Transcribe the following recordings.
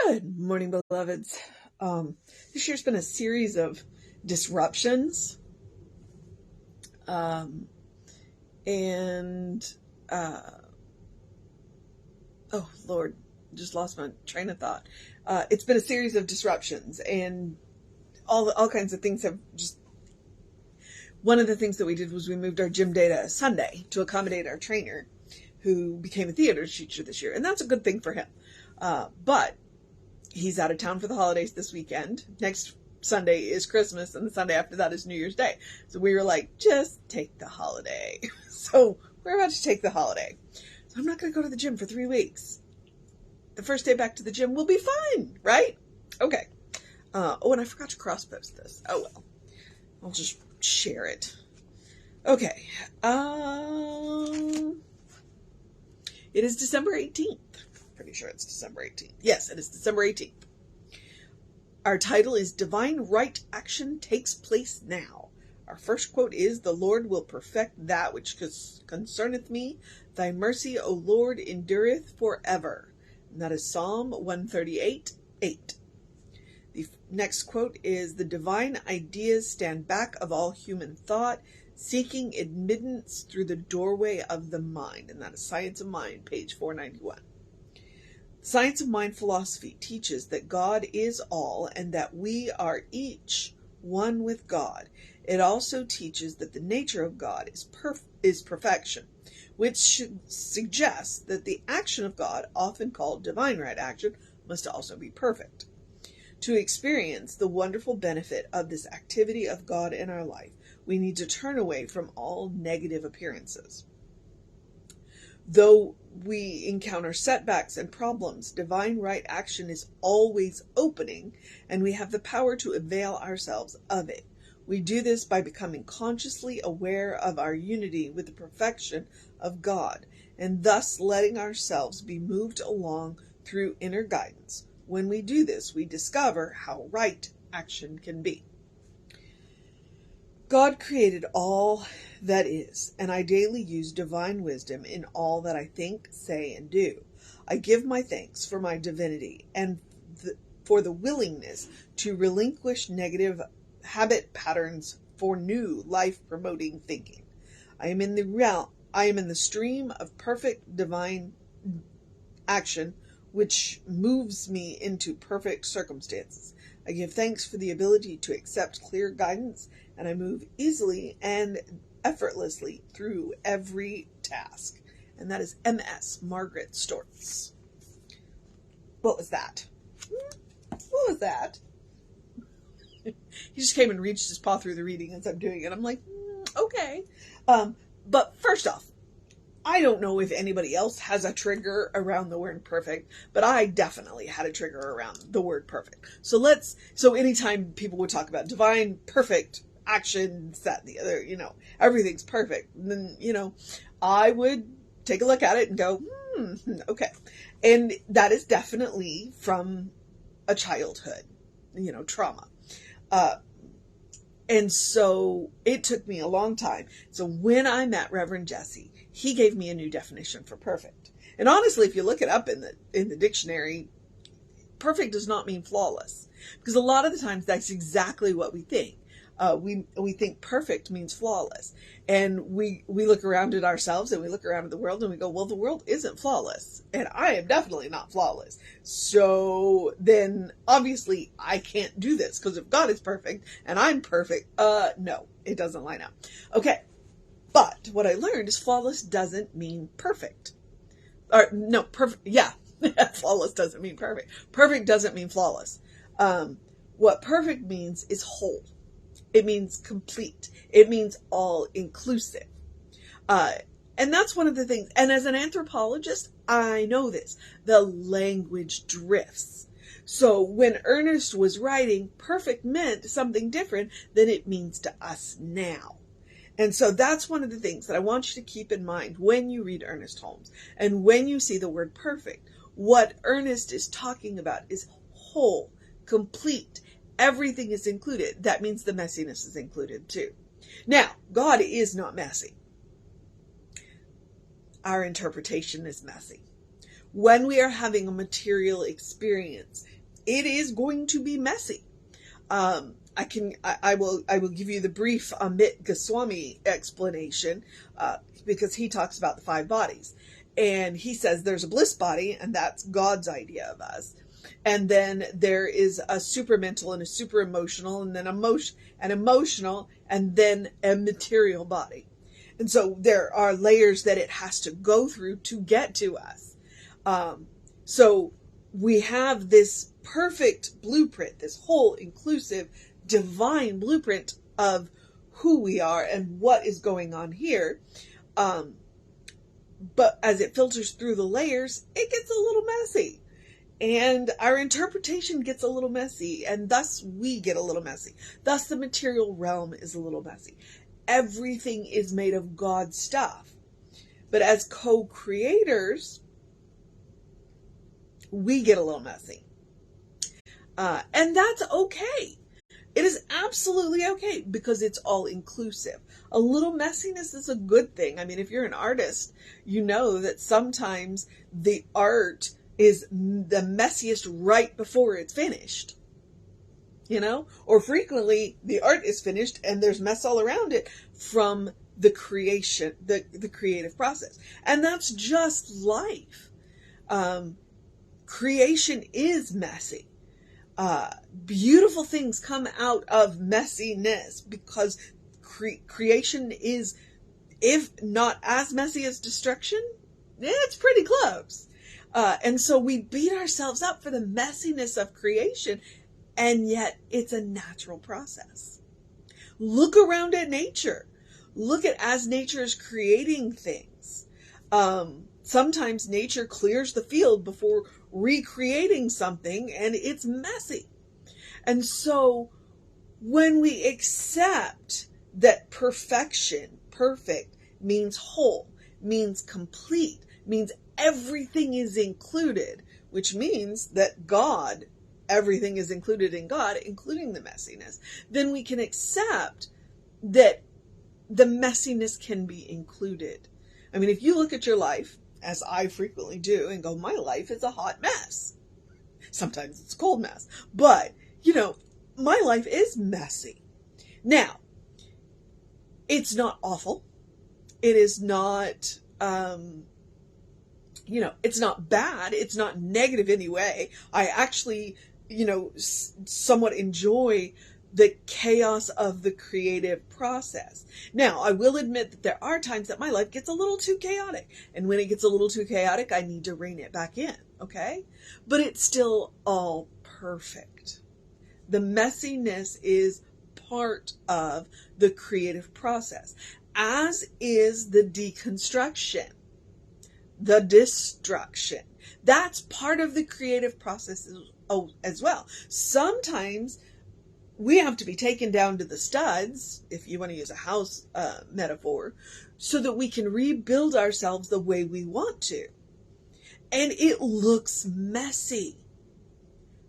Good morning, beloveds. This year's been a series of disruptions, and oh Lord, just lost my train of thought. It's been a series of disruptions, and all kinds of things have just. One of the things that we did was we moved our gym day to Sunday to accommodate our trainer, who became a theater teacher this year, and that's a good thing for him. But he's out of town for the holidays this weekend. Next Sunday is Christmas, and the Sunday after that is New Year's Day. So we were like, just take the holiday. So we're about to take the holiday. So I'm not going to go to the gym for 3 weeks. The first day back to the gym will be fine, right? Okay. And I forgot to cross-post this. Oh, well. I'll just share it. Okay. It is December 18th. Pretty sure it's December 18th. Yes, it is December 18th. Our title is Divine Right Action Takes Place Now. Our first quote is, "The Lord will perfect that which concerneth me. Thy mercy, O Lord, endureth forever." And that is Psalm 138:8. The next quote is, "The divine ideas stand back of all human thought, seeking admittance through the doorway of the mind." And that is Science of Mind, page 491. Science of Mind philosophy teaches that God is all and that we are each one with God. It also teaches that the nature of God is perfection, which should suggest that the action of God, often called divine right action, must also be perfect. To experience the wonderful benefit of this activity of God in our life, we need to turn away from all negative appearances. Though we encounter setbacks and problems, divine right action is always opening, and we have the power to avail ourselves of it. We do this by becoming consciously aware of our unity with the perfection of God, and thus letting ourselves be moved along through inner guidance. When we do this, we discover how right action can be. God created all that is, and I daily use divine wisdom in all that I think, say, and do. I give my thanks for my divinity and for the willingness to relinquish negative habit patterns for new life-promoting thinking. I am in the stream of perfect divine action, which moves me into perfect circumstances. I give thanks for the ability to accept clear guidance, and I move easily and effortlessly through every task. And that is M.S. Margaret Stortz. What was that? What was that? He just came and reached his paw through the reading as I'm doing it. I'm like, okay. But first off, I don't know if anybody else has a trigger around the word perfect, but I definitely had a trigger around the word perfect. So anytime people would talk about divine, perfect, action, that, and the other, everything's perfect, and then, I would take a look at it and go, okay. And that is definitely from a childhood, trauma. And so it took me a long time. So when I met Reverend Jesse, he gave me a new definition for perfect. And honestly, if you look it up in the dictionary, perfect does not mean flawless. Because a lot of the times that's exactly what we think. We think perfect means flawless. And we look around at ourselves and we look around at the world and we go, well, the world isn't flawless. And I am definitely not flawless. So then obviously I can't do this, because if God is perfect and I'm perfect, no, it doesn't line up. Okay. But what I learned is flawless doesn't mean perfect. Or no, perfect. Yeah. Flawless doesn't mean perfect. Perfect doesn't mean flawless. What perfect means is whole. It means complete. It means all inclusive. And that's one of the things. And as an anthropologist, I know this. The language drifts. So when Ernest was writing, perfect meant something different than it means to us now. And so that's one of the things that I want you to keep in mind when you read Ernest Holmes. And when you see the word perfect, what Ernest is talking about is whole, complete. Everything is included. That means the messiness is included too. Now, God is not messy. Our interpretation is messy. when we are having a material experience, it is going to be messy. I will give you the brief Amit Goswami explanation, because he talks about the 5 bodies. And he says there's a bliss body, and that's God's idea of us. And then there is a supermental and a super emotional, and then emotional, and then a material body. And so there are layers that it has to go through to get to us. So we have this perfect blueprint, this whole inclusive divine blueprint of who we are and what is going on here. But as it filters through the layers, it gets a little messy. And our interpretation gets a little messy, and thus we get a little messy. Thus the material realm is a little messy. Everything is made of God's stuff. But as co-creators, we get a little messy. And that's okay. It is absolutely okay, because it's all inclusive. A little messiness is a good thing. I mean, if you're an artist, you know that sometimes the art is the messiest right before it's finished. You know? Or frequently the art is finished and there's mess all around it from the creation, the creative process. And that's just life. Creation is messy. Beautiful things come out of messiness, because creation is, if not as messy as destruction, it's pretty close. And so we beat ourselves up for the messiness of creation, and yet it's a natural process. Look around at nature. Look at as nature is creating things. Sometimes nature clears the field before recreating something, and it's messy. And so when we accept that perfection, perfect, means whole, means complete, means everything is included, which means that God, everything is included in God, including the messiness, then we can accept that the messiness can be included. I mean, if you look at your life, as I frequently do, and go, my life is a hot mess. Sometimes it's a cold mess. But, you know, my life is messy. Now, it's not awful. It is not, it's not bad. It's not negative anyway. I actually, somewhat enjoy the chaos of the creative process. Now, I will admit that there are times that my life gets a little too chaotic. And when it gets a little too chaotic, I need to rein it back in, okay? But it's still all perfect. The messiness is part of the creative process, as is the deconstruction, the destruction. That's part of the creative process as well. Sometimes we have to be taken down to the studs, if you want to use a house metaphor, so that we can rebuild ourselves the way we want to. And it looks messy,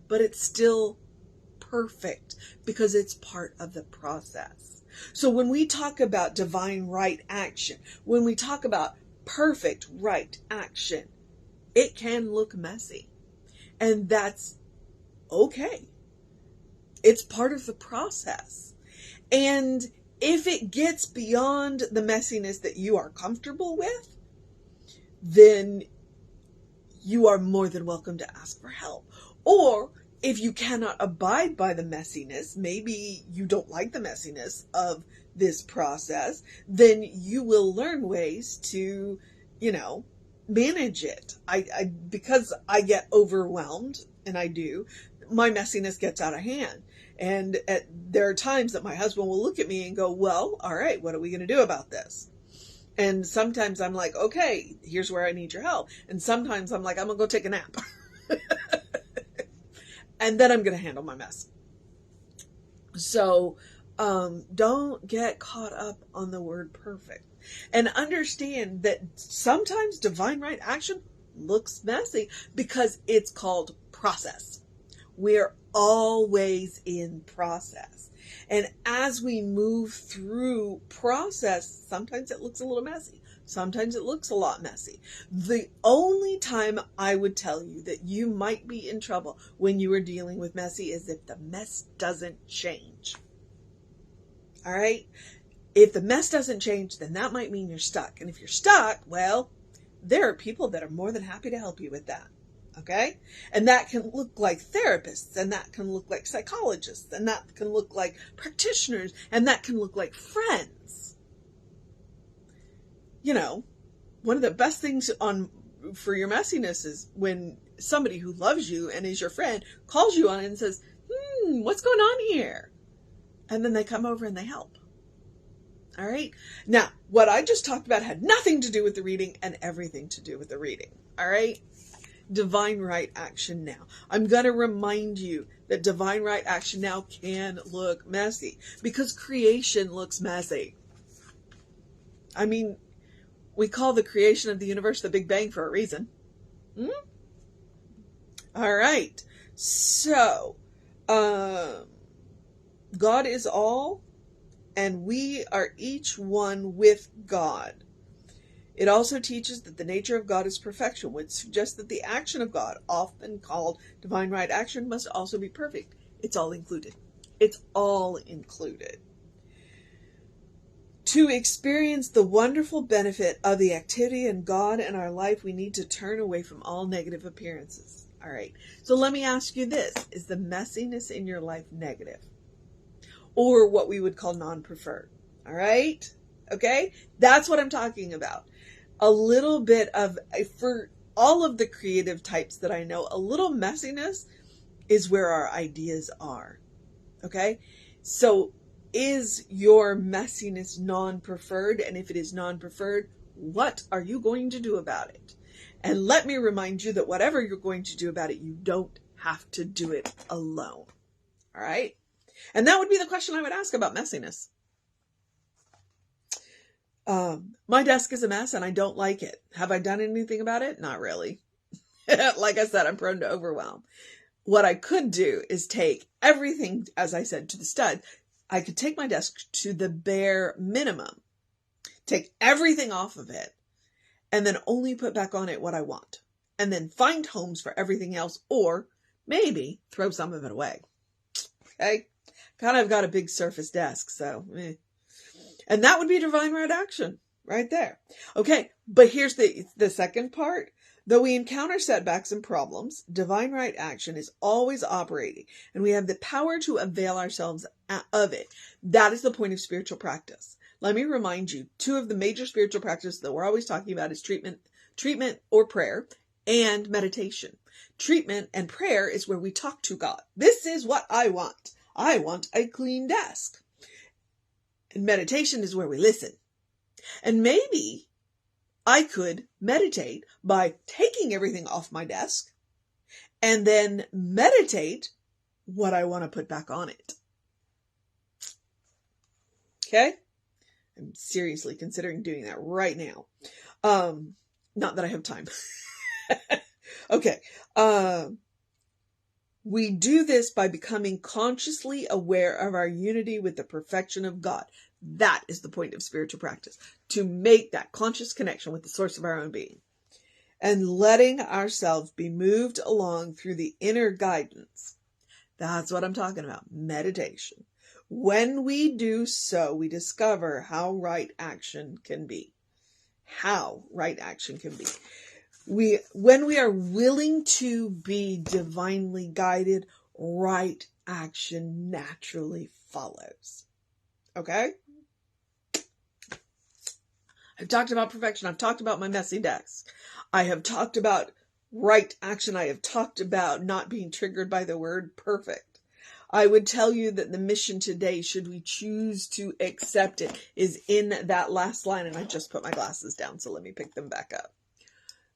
but it's still perfect because it's part of the process. So when we talk about divine right action, when we talk about perfect right action, it can look messy. And that's okay. It's part of the process. And if it gets beyond the messiness that you are comfortable with, then you are more than welcome to ask for help. Or if you cannot abide by the messiness, maybe you don't like the messiness of this process, then you will learn ways to, manage it. Because I get overwhelmed, and I do, my messiness gets out of hand. And there are times that my husband will look at me and go, well, all right, what are we going to do about this? And sometimes I'm like, okay, here's where I need your help. And sometimes I'm like, I'm going to go take a nap. And then I'm going to handle my mess. So don't get caught up on the word perfect. And understand that sometimes divine right action looks messy because it's called process. We're always in process. And as we move through process, sometimes it looks a little messy. Sometimes it looks a lot messy. The only time I would tell you that you might be in trouble when you are dealing with messy is if the mess doesn't change. All right? If the mess doesn't change, then that might mean you're stuck. And if you're stuck, well, there are people that are more than happy to help you with that. Okay? And that can look like therapists, and that can look like psychologists, and that can look like practitioners, and that can look like friends. You know, one of the best things for your messiness is when somebody who loves you and is your friend calls you on it and says, what's going on here? And then they come over and they help. All right. Now, what I just talked about had nothing to do with the reading and everything to do with the reading. All right. Divine right action now. I'm going to remind you that divine right action now can look messy because creation looks messy. I mean, we call the creation of the universe the Big Bang for a reason. All right. So, God is all, and we are each one with God. It also teaches that the nature of God is perfection, which suggests that the action of God, often called divine right action, must also be perfect. It's all included. It's all included. To experience the wonderful benefit of the activity in God in our life, we need to turn away from all negative appearances. All right. So let me ask you this. Is the messiness in your life negative? Or what we would call non-preferred? All right. Okay. That's what I'm talking about. A little bit of, for all of the creative types that I know, a little messiness is where our ideas are. Okay. So is your messiness non-preferred? And if it is non-preferred, what are you going to do about it? And let me remind you that whatever you're going to do about it, you don't have to do it alone. All right. And that would be the question I would ask about messiness. My desk is a mess and I don't like it. Have I done anything about it? Not really. Like I said, I'm prone to overwhelm. What I could do is take everything, as I said, to the stud. I could take my desk to the bare minimum, take everything off of it, and then only put back on it what I want. And then find homes for everything else, or maybe throw some of it away. Okay? Kind of got a big surface desk, so And that would be divine right action right there. Okay, but here's the second part. Though we encounter setbacks and problems, divine right action is always operating, and we have the power to avail ourselves of it. That is the point of spiritual practice. Let me remind you, two of the major spiritual practices that we're always talking about is treatment or prayer, and meditation. Treatment and prayer is where we talk to God. This is what I want. I want a clean desk. And meditation is where we listen. And maybe I could meditate by taking everything off my desk and then meditate what I want to put back on it. Okay? I'm seriously considering doing that right now. Not that I have time. Okay. We do this by becoming consciously aware of our unity with the perfection of God. That is the point of spiritual practice, to make that conscious connection with the source of our own being and letting ourselves be moved along through the inner guidance. That's what I'm talking about, meditation. When we do so, we discover how right action can be. How right action can be. When we are willing to be divinely guided, right action naturally follows. Okay? I've talked about perfection. I've talked about my messy desk. I have talked about right action. I have talked about not being triggered by the word perfect. I would tell you that the mission today, should we choose to accept it, is in that last line. And I just put my glasses down, so let me pick them back up.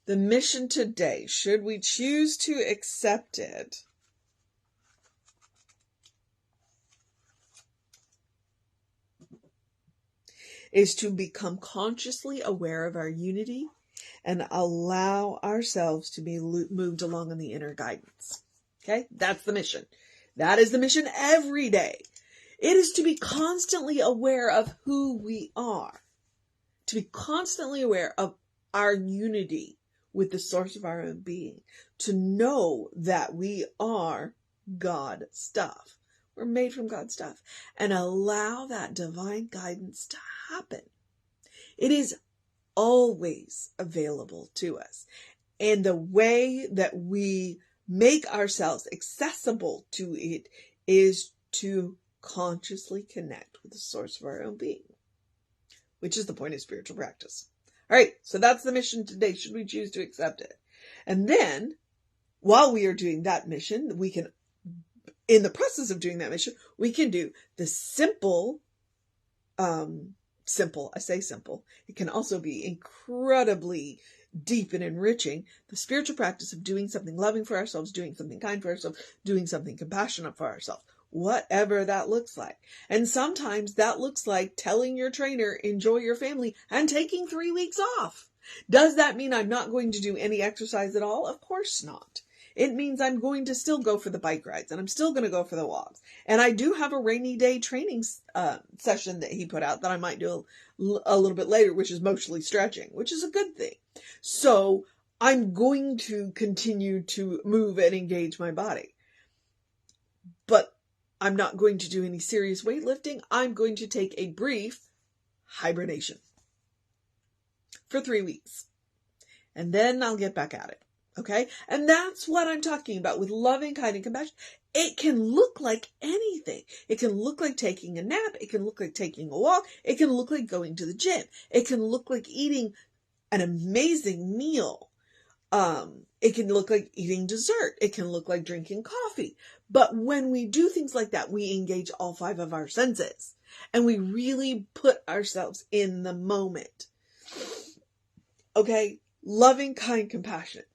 The mission today, should we choose to accept it, is to become consciously aware of our unity and allow ourselves to be moved along in the inner guidance. Okay? That's the mission. That is the mission every day. It is to be constantly aware of who we are. to be constantly aware of our unity with the source of our own being, to know that we are God stuff. We're made from God stuff, and allow that divine guidance to happen. It is always available to us. And the way that we make ourselves accessible to it is to consciously connect with the source of our own being, which is the point of spiritual practice. All right, so that's the mission today, should we choose to accept it. And then, while we are doing that mission, we can, in the process of doing that mission, we can do the simple, I say simple, it can also be incredibly deep and enriching, the spiritual practice of doing something loving for ourselves, doing something kind for ourselves, doing something compassionate for ourselves, whatever that looks like. And sometimes that looks like telling your trainer, enjoy your family, and taking 3 weeks off. Does that mean I'm not going to do any exercise at all? Of course not. It means I'm going to still go for the bike rides, and I'm still going to go for the walks. And I do have a rainy day training session that he put out that I might do a little bit later, which is mostly stretching, which is a good thing. So I'm going to continue to move and engage my body. But I'm not going to do any serious weightlifting. I'm going to take a brief hibernation for 3 weeks. And then I'll get back at it. Okay? And that's what I'm talking about with loving, kind, and compassion. It can look like anything. It can look like taking a nap. It can look like taking a walk. It can look like going to the gym. It can look like eating an amazing meal. It can look like eating dessert. It can look like drinking coffee. But when we do things like that, we engage all 5 of our senses. And we really put ourselves in the moment. Okay? Loving, kind, compassionate.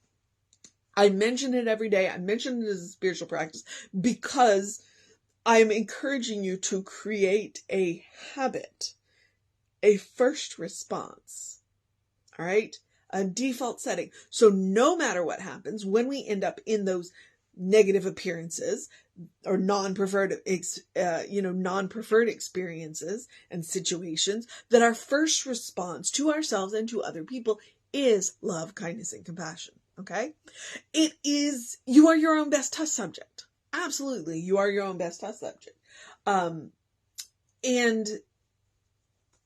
I mention it every day. I mention it as a spiritual practice because I'm encouraging you to create a habit, a first response, all right? A default setting. So no matter what happens, when we end up in those negative appearances or non-preferred experiences and situations, that our first response to ourselves and to other people is love, kindness, and compassion. Okay? It is, you are your own best test subject. Absolutely. You are your own best test subject. And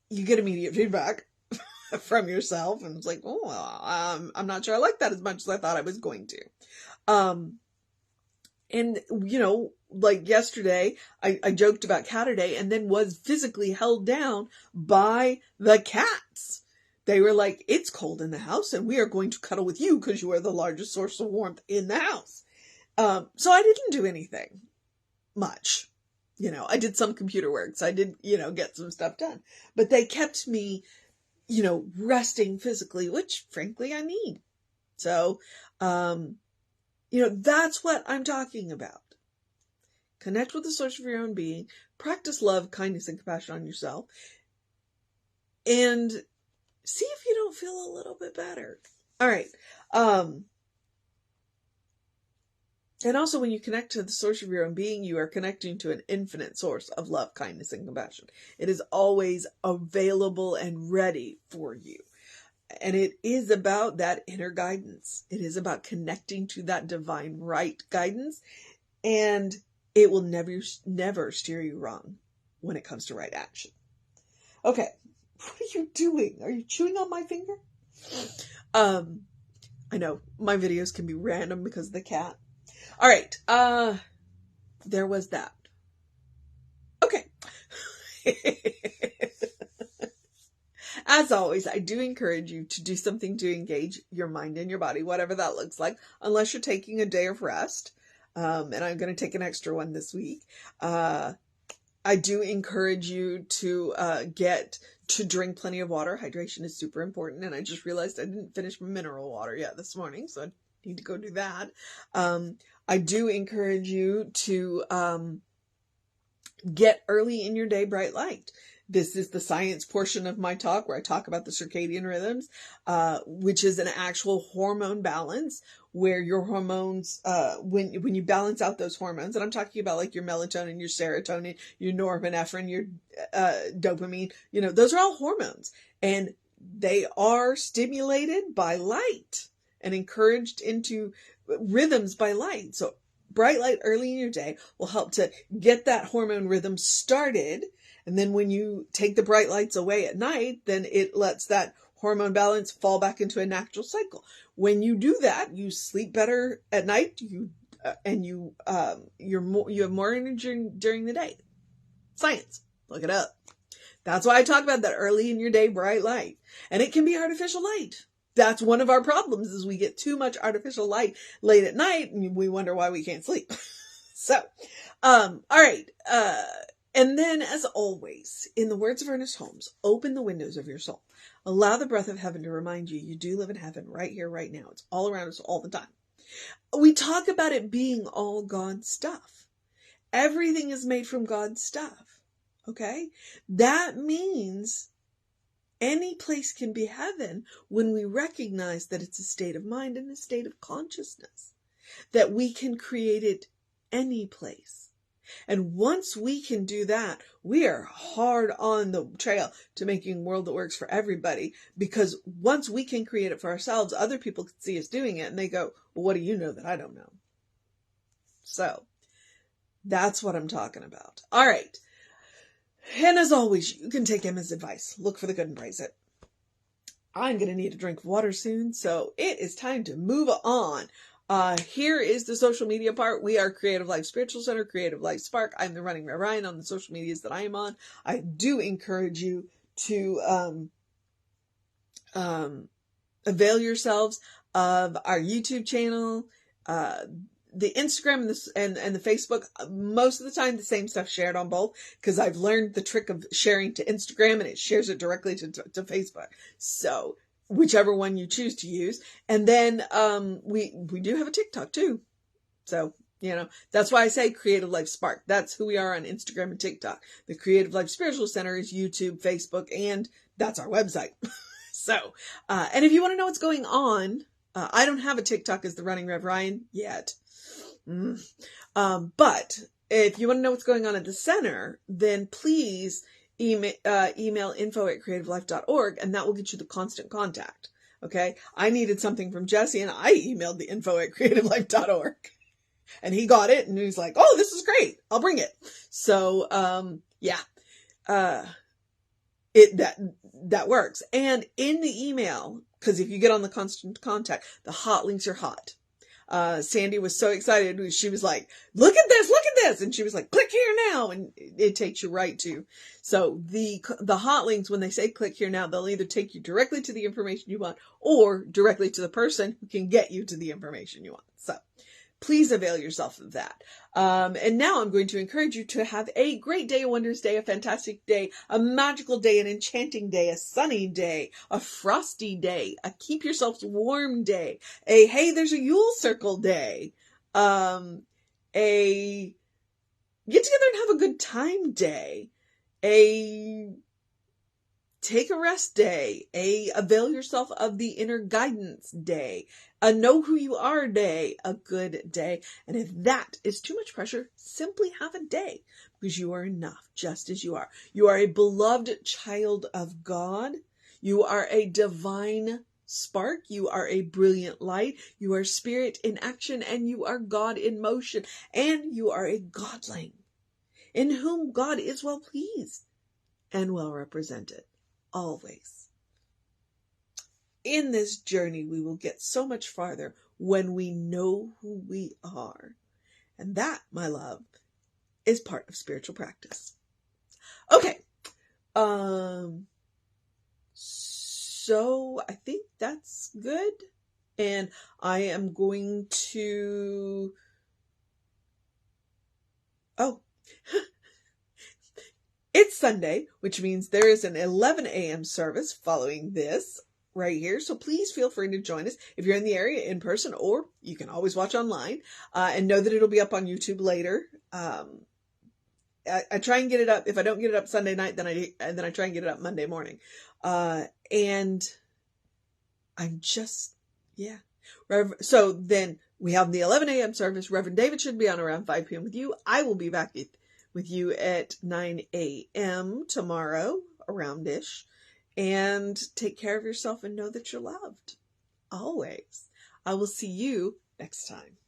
you get immediate feedback from yourself. And it's like, oh, well, I'm not sure I like that as much as I thought I was going to. And, like yesterday, I joked about Cat-a-Day and then was physically held down by the cats. They were like, it's cold in the house and we are going to cuddle with you because you are the largest source of warmth in the house. So I didn't do anything much. I did some computer work. So I did, get some stuff done. But they kept me, resting physically, which frankly I need. So, that's what I'm talking about. Connect with the source of your own being. Practice love, kindness, and compassion on yourself. And see if you don't feel a little bit better. All right. And also when you connect to the source of your own being, you are connecting to an infinite source of love, kindness, and compassion. It is always available and ready for you. And it is about that inner guidance. It is about connecting to that divine right guidance. And it will never steer you wrong when it comes to right action. Okay. What are you doing? Are you chewing on my finger? I know my videos can be random because of the cat. All right. There was that. Okay. As always, I do encourage you to do something to engage your mind and your body, whatever that looks like, unless you're taking a day of rest. And I'm going to take an extra one this week. I do encourage you to drink plenty of water. Hydration is super important. And I just realized I didn't finish my mineral water yet this morning. So I need to go do that. I do encourage you to get early in your day bright light. This is the science portion of my talk where I talk about the circadian rhythms, which is an actual hormone balance where your hormones, when you balance out those hormones, and I'm talking about like your melatonin, your serotonin, your norepinephrine, your dopamine, those are all hormones. And they are stimulated by light and encouraged into rhythms by light. So bright light early in your day will help to get that hormone rhythm started. And then when you take the bright lights away at night, then it lets that hormone balance fall back into a natural cycle. When you do that, you sleep better at night. You have more energy during the day. Science, look it up. That's why I talk about that early in your day bright light, and it can be artificial light. That's one of our problems, is we get too much artificial light late at night and we wonder why we can't sleep. So, all right. And then, as always, in the words of Ernest Holmes, open the windows of your soul. Allow the breath of heaven to remind you do live in heaven right here, right now. It's all around us all the time. We talk about it being all God's stuff. Everything is made from God's stuff. Okay? That means any place can be heaven when we recognize that it's a state of mind and a state of consciousness. That we can create it any place. And once we can do that, we are hard on the trail to making a world that works for everybody. Because once we can create it for ourselves, other people can see us doing it and they go, well, what do you know that I don't know? So that's what I'm talking about. All right. And as always, you can take Emma's advice. Look for the good and praise it. I'm going to need a drink of water soon, so it is time to move on. Here is the social media part. We are Creative Life Spiritual Center, Creative Life Spark. I'm the running Ryan on the social medias that I am on. I do encourage you to avail yourselves of our YouTube channel, the Instagram and the Facebook. Most of the time, the same stuff shared on both, because I've learned the trick of sharing to Instagram and it shares it directly to Facebook. So whichever one you choose to use. And then we do have a TikTok too. So, that's why I say Creative Life Spark. That's who we are on Instagram and TikTok. The Creative Life Spiritual Center is YouTube, Facebook, and that's our website. So, and if you want to know what's going on, I don't have a TikTok as the Running Rev Ryan yet. But if you want to know what's going on at the center, then please email info@creativelife.org, and that will get you the constant contact. Okay. I needed something from Jesse and I emailed the info@creativelife.org, and he got it and he's like, oh, this is great. I'll bring it. So, that works. And in the email, because if you get on the constant contact, the hot links are hot. Sandy was so excited. She was like, look at this. And she was like, click here now. And it takes you right to. So the hot links, when they say click here now, they'll either take you directly to the information you want or directly to the person who can get you to the information you want. So please avail yourself of that. And now I'm going to encourage you to have a great day, a wondrous day, a fantastic day, a magical day, an enchanting day, a sunny day, a frosty day, a keep yourselves warm day, a hey, there's a Yule Circle day, a get together and have a good time day, a take a rest day, a avail yourself of the inner guidance day, a know who you are day, a good day. And if that is too much pressure, simply have a day, because you are enough just as you are. You are a beloved child of God. You are a divine spark. You are a brilliant light. You are spirit in action, and you are God in motion, and you are a godling in whom God is well pleased and well represented. Always. In this journey, we will get so much farther when we know who we are. And that, my love, is part of spiritual practice. Okay. So I think that's good. And I am going to... It's Sunday, which means there is an 11 a.m. service following this right here. So please feel free to join us if you're in the area in person, or you can always watch online, and know that it'll be up on YouTube later. I try and get it up. If I don't get it up Sunday night, then I try and get it up Monday morning. And I'm just, yeah. So then we have the 11 a.m. service. Reverend David should be on around 5 p.m. with you. I will be back with you at 9 a.m. tomorrow, around-ish. and take care of yourself and know that you're loved. Always. I will see you next time.